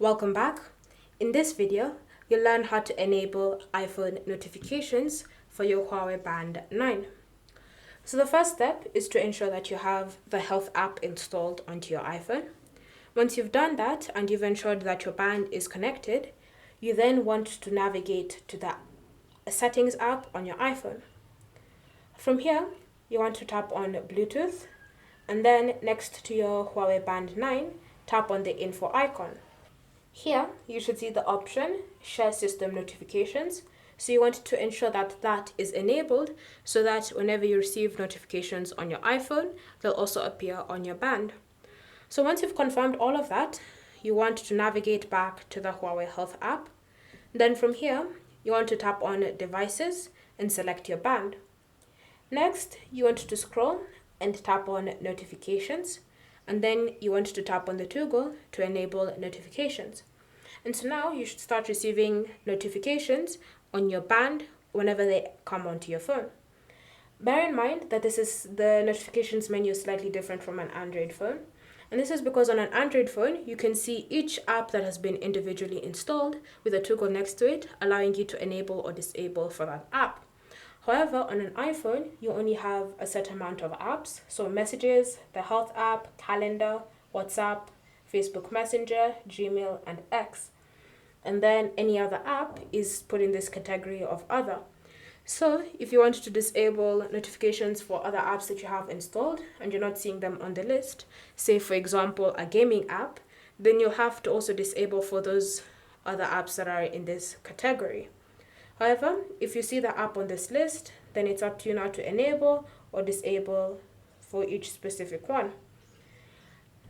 Welcome back. In this video, you'll learn how to enable iPhone notifications for your Huawei Band 9. So the first step is to ensure that you have the Health app installed onto your iPhone. Once you've done that and you've ensured that your band is connected, you then want to navigate to the Settings app on your iPhone. From here, you want to tap on Bluetooth, and then next to your Huawei Band 9, tap on the info icon. Here, you should see the option Share System Notifications. So you want to ensure that that is enabled so that whenever you receive notifications on your iPhone, they'll also appear on your band. So once you've confirmed all of that, you want to navigate back to the Huawei Health app. Then from here, you want to tap on Devices and select your band. Next, you want to scroll and tap on Notifications, and then you want to tap on the toggle to enable notifications. And so now you should start receiving notifications on your band whenever they come onto your phone. Bear in mind that the notifications menu is slightly different from an Android phone. And this is because on an Android phone, you can see each app that has been individually installed with a toggle next to it, allowing you to enable or disable for that app. However, on an iPhone, you only have a set amount of apps. So Messages, the Health app, Calendar, WhatsApp, Facebook Messenger, Gmail, and X. And then any other app is put in this category of other. So if you want to disable notifications for other apps that you have installed and you're not seeing them on the list, say for example a gaming app, then you'll have to also disable for those other apps that are in this category. However, if you see the app on this list, then it's up to you now to enable or disable for each specific one.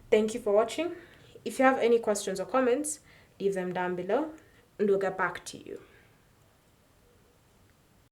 Thank you for watching. If you have any questions or comments, leave them down below and we'll get back to you.